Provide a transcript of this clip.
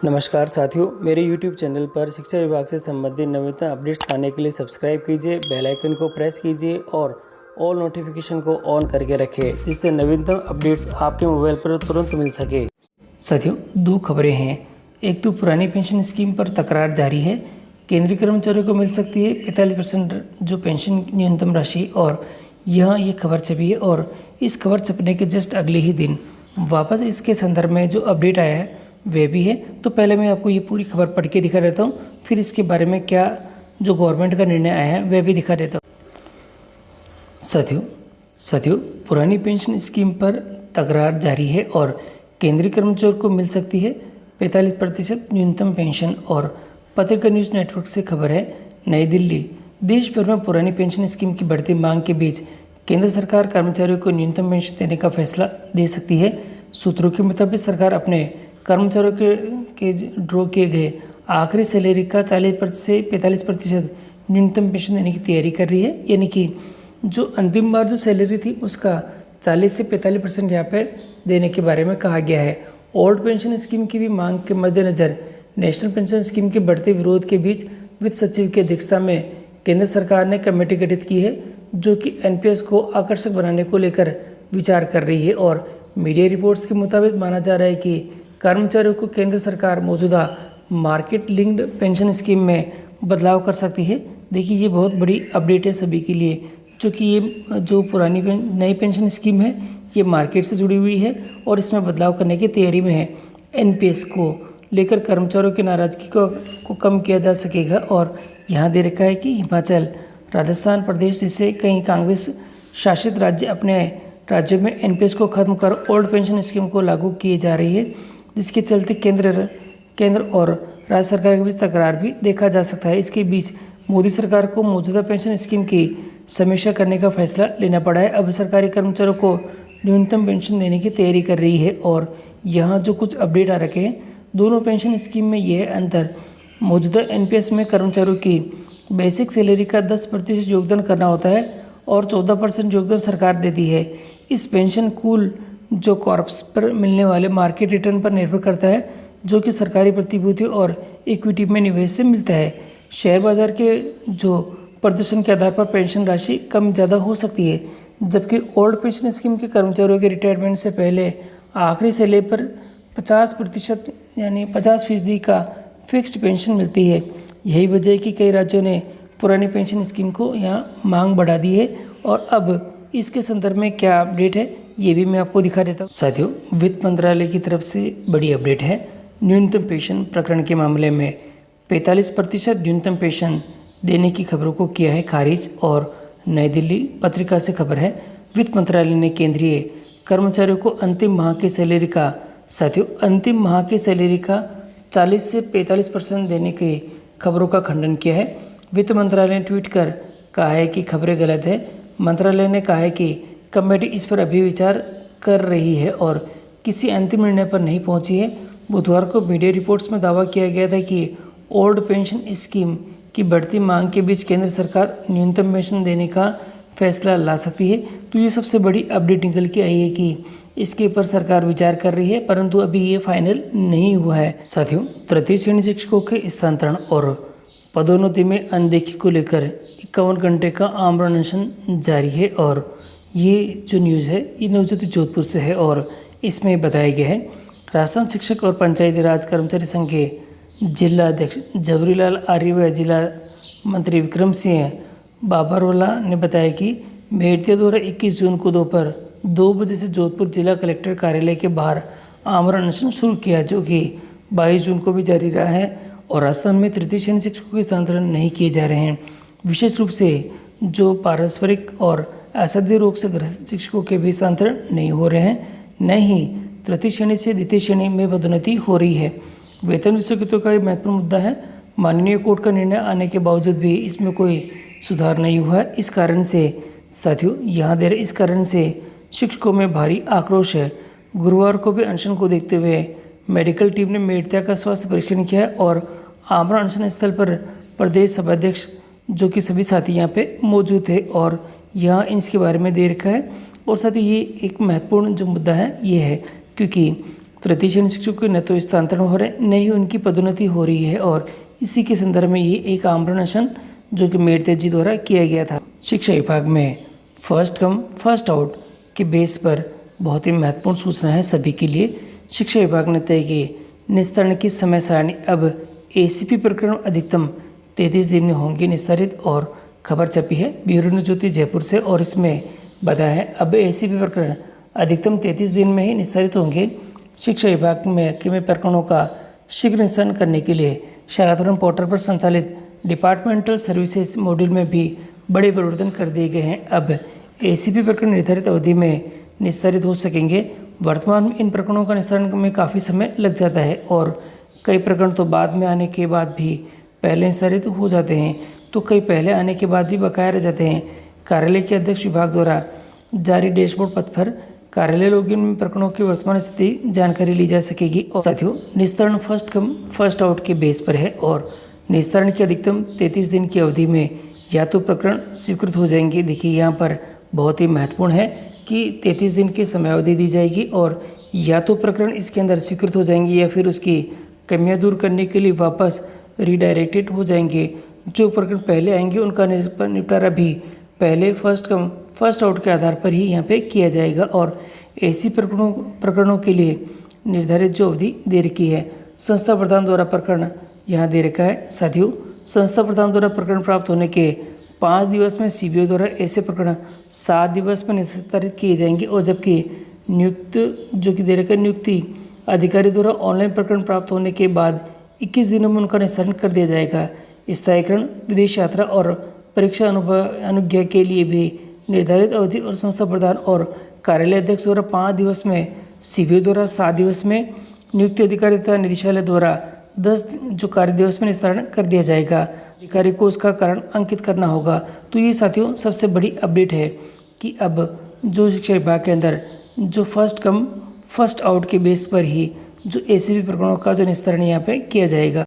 नमस्कार साथियों, मेरे YouTube चैनल पर शिक्षा विभाग से संबंधित नवीनतम अपडेट्स पाने के लिए सब्सक्राइब कीजिए, बेल आइकन को प्रेस कीजिए और ऑल नोटिफिकेशन को ऑन करके रखें, जिससे नवीनतम अपडेट्स आपके मोबाइल पर तुरंत मिल सके। साथियों, दो खबरें हैं। एक तो पुरानी पेंशन स्कीम पर तकरार जारी है। केंद्रीय कर्मचारियों को मिल सकती है 45% जो पेंशन न्यूनतम राशि, और यहाँ ये खबर छपी है और इस खबर छपने के जस्ट अगले ही दिन वापस इसके संदर्भ में जो अपडेट आया है वह भी है। तो पहले मैं आपको ये पूरी खबर पढ़ के दिखा देता हूँ, फिर इसके बारे में क्या जो गवर्नमेंट का निर्णय आया है वह भी दिखा देता हूँ। साथियों, पुरानी पेंशन स्कीम पर तकरार जारी है और केंद्रीय कर्मचारियों को मिल सकती है 45% न्यूनतम पेंशन। और पत्रिका न्यूज़ नेटवर्क से खबर है, नई दिल्ली। देश भर में पुरानी पेंशन स्कीम की बढ़ती मांग के बीच केंद्र सरकार कर्मचारियों को न्यूनतम पेंशन देने का फैसला दे सकती है। सूत्रों के मुताबिक सरकार अपने कर्मचारियों के ड्रॉ किए गए आखिरी सैलरी का 40% से 45% न्यूनतम पेंशन देने की तैयारी कर रही है। यानी कि जो अंतिम बार जो सैलरी थी उसका 40 से 45% यहाँ पे देने के बारे में कहा गया है। ओल्ड पेंशन स्कीम की भी मांग के मद्देनज़र नेशनल पेंशन स्कीम के बढ़ते विरोध के बीच वित्त सचिव की अध्यक्षता में केंद्र सरकार ने कमेटी गठित की है, जो कि एनपीएस को आकर्षक बनाने को लेकर विचार कर रही है। और मीडिया रिपोर्ट्स के मुताबिक माना जा रहा है कि कर्मचारियों को केंद्र सरकार मौजूदा मार्केट लिंक्ड पेंशन स्कीम में बदलाव कर सकती है। देखिए, ये बहुत बड़ी अपडेट है सभी के लिए, क्योंकि ये जो पुरानी नई पेंशन स्कीम है ये मार्केट से जुड़ी हुई है और इसमें बदलाव करने की तैयारी में है। एनपीएस को लेकर कर्मचारियों की नाराजगी को कम किया जा सकेगा। और यहाँ दे रखा है कि हिमाचल, राजस्थान प्रदेश जैसे कई कांग्रेस शासित राज्य अपने राज्यों में एनपीएस को खत्म कर ओल्ड पेंशन स्कीम को लागू किए जा रही है, जिसके चलते केंद्र और राज्य सरकार के बीच तकरार भी देखा जा सकता है। इसके बीच मोदी सरकार को मौजूदा पेंशन स्कीम की समीक्षा करने का फैसला लेना पड़ा है। अब सरकारी कर्मचारियों को न्यूनतम पेंशन देने की तैयारी कर रही है। और यहाँ जो कुछ अपडेट आ रखे हैं, दोनों पेंशन स्कीम में यह अंतर, मौजूदा एनपीएस में कर्मचारियों की बेसिक सैलरी का 10% योगदान करना होता है और 14% योगदान सरकार देती है। इस पेंशन कुल जो कॉर्प्स पर मिलने वाले मार्केट रिटर्न पर निर्भर करता है, जो कि सरकारी प्रतिभूति और इक्विटी में निवेश से मिलता है। शेयर बाजार के जो प्रदर्शन के आधार पर पेंशन राशि कम ज़्यादा हो सकती है, जबकि ओल्ड पेंशन स्कीम के कर्मचारियों के रिटायरमेंट से पहले आखिरी सैलरी पर 50% यानी 50% का फिक्स्ड पेंशन मिलती है। यही वजह है कि कई राज्यों ने पुरानी पेंशन स्कीम को यहाँ मांग बढ़ा दी है। और अब इसके संदर्भ में क्या अपडेट है ये भी मैं आपको दिखा देता हूँ। साथियों, वित्त मंत्रालय की तरफ से बड़ी अपडेट है। न्यूनतम पेंशन प्रकरण के मामले में 45% न्यूनतम पेंशन देने की खबरों को किया है खारिज। और नई दिल्ली पत्रिका से खबर है, वित्त मंत्रालय ने केंद्रीय कर्मचारियों को अंतिम माह की सैलरी का 40 से 45% देने की खबरों का खंडन किया है। वित्त मंत्रालय ने ट्वीट कर कहा है कि खबरें गलत है। मंत्रालय ने कहा है कि कमेटी इस पर अभी विचार कर रही है और किसी अंतिम निर्णय पर नहीं पहुंची है। बुधवार को मीडिया रिपोर्ट्स में दावा किया गया था कि ओल्ड पेंशन स्कीम की बढ़ती मांग के बीच केंद्र सरकार न्यूनतम पेंशन देने का फैसला ला सकती है। तो ये सबसे बड़ी अपडेट निकल के आई है कि इसके ऊपर सरकार विचार कर रही है, परंतु अभी ये फाइनल नहीं हुआ है। साथियों, तृतीय श्रेणी शिक्षकों के स्थानांतरण और पदोन्नति में अनदेखी को लेकर 51 घंटे का आमरण अनशन जारी है। और ये जो न्यूज़ है ये नवज्योति जोधपुर से है और इसमें बताया गया है, राजस्थान शिक्षक और पंचायती राज कर्मचारी संघ के जिला अध्यक्ष जवहरीलाल आर्य व जिला मंत्री विक्रम सिंह बाबरवाला ने बताया कि मेड़तिया द्वारा 21 जून को दोपहर 2 बजे से जोधपुर जिला कलेक्टर कार्यालय के बाहर आमरण अनशन शुरू किया, जो कि 22 जून को भी जारी रहा है। और राजस्थान में तृतीय श्रेणी शिक्षकों के स्थानांतरण नहीं किए जा रहे हैं। विशेष रूप से जो पारस्परिक और असध्य रोग से ग्रसित शिक्षकों के भी स्थानांतरण नहीं हो रहे हैं, न ही तृतीय श्रेणी से द्वितीय श्रेणी में पदोन्नति हो रही है। वेतन विस्थापितों का एक महत्वपूर्ण मुद्दा है। माननीय कोर्ट का निर्णय आने के बावजूद भी इसमें कोई सुधार नहीं हुआ है। इस कारण से साथियों, इस कारण से शिक्षकों में भारी आक्रोश है। गुरुवार को भी अनशन को देखते हुए मेडिकल टीम ने मेड़तिया का स्वास्थ्य परीक्षण किया और आमरण अनशन स्थल पर प्रदेश सभाध्यक्ष जो कि सभी साथी यहाँ पे मौजूद थे और यहाँ इसके बारे में दे रखा है। और साथ ही ये एक महत्वपूर्ण जो मुद्दा है ये है, क्योंकि तृतीय श्रेणी शिक्षकों के न तो स्थानांतरण हो रहे, न ही उनकी पदोन्नति हो रही है और इसी के संदर्भ में ये एक आमरण अनशन जो कि मेड तेजी द्वारा किया गया था। शिक्षा विभाग में फर्स्ट कम फर्स्ट आउट के बेस पर बहुत ही महत्वपूर्ण सूचना है सभी के लिए। शिक्षा विभाग ने तय की निस्तारण की समय सारणी। अब एसीपी प्रकरण अधिकतम 33 दिन में होंगे निस्तारित और खबर छपी है ब्यूरो न्यूज़ ज्योति जयपुर से और इसमें बताया है अब एसीपी प्रकरण अधिकतम 33 दिन में ही निस्तारित होंगे। शिक्षा विभाग में प्रकरणों का शीघ्र निस्तारण करने के लिए शालातरण पोर्टल पर संचालित डिपार्टमेंटल सर्विसेज मॉड्यूल में भी बड़े परिवर्तन कर दिए गए हैं। अब एसीपी प्रकरण निर्धारित अवधि में निस्तारित हो सकेंगे। वर्तमान में इन प्रकरणों का निस्तारण में काफ़ी समय लग जाता है और कई प्रकरण तो बाद में आने के बाद भी पहले निस्तारित हो जाते हैं, तो कई पहले आने के बाद भी बकाया रह जाते हैं। कार्यालय के अध्यक्ष विभाग द्वारा जारी डैशबोर्ड पथ पर कार्यालय लॉगिन में प्रकरणों की वर्तमान स्थिति जानकारी ली जा सकेगी। और साथियों, निस्तारण फर्स्ट कम फर्स्ट आउट के बेस पर है और निस्तारण की अधिकतम 33 दिन की अवधि में या तो प्रकरण स्वीकृत हो जाएंगे। देखिए यहाँ पर बहुत ही महत्वपूर्ण है कि 33 दिन की समयावधि दी जाएगी और या तो प्रकरण इसके अंदर स्वीकृत हो जाएंगे या फिर उसकी कमियां दूर करने के लिए वापस रीडायरेक्टेड हो जाएंगे। जो प्रकरण पहले आएंगे उनका निपटारा भी पहले फर्स्ट कम फर्स्ट आउट के आधार पर ही यहाँ पे किया जाएगा और ऐसी प्रकरणों के लिए निर्धारित जो अवधि दे रखी है संस्था प्रधान द्वारा प्रकरण यहाँ दे रखा है। साथियों, संस्था प्रधान द्वारा प्रकरण प्राप्त होने के 5 दिवस में सीबीओ द्वारा ऐसे प्रकरण 7 दिवस में निस्तारित किए जाएंगे और जबकि नियुक्त जो कि दे रखा है नियुक्ति अधिकारी द्वारा ऑनलाइन प्रकरण प्राप्त होने के बाद 21 दिनों में उनका निस्तारण कर दिया जाएगा। स्थायीकरण, विदेश यात्रा और परीक्षा अनुज्ञा के लिए भी निर्धारित अवधि और संस्था प्रधान और कार्यालय अध्यक्ष द्वारा 5 दिवस में, सीबीओ द्वारा 7 दिवस में, नियुक्ति अधिकारी तथा निदेशालय द्वारा 10 जो कार्य दिवस में निस्तारण कर दिया जाएगा। अधिकारी को उसका कारण अंकित करना होगा। तो ये साथियों सबसे बड़ी अपडेट है कि अब जो शिक्षा विभाग के अंदर जो फर्स्ट कम फर्स्ट आउट के बेस पर ही जो एसीबी प्रकरणों का जो निस्तारण यहाँ पे किया जाएगा।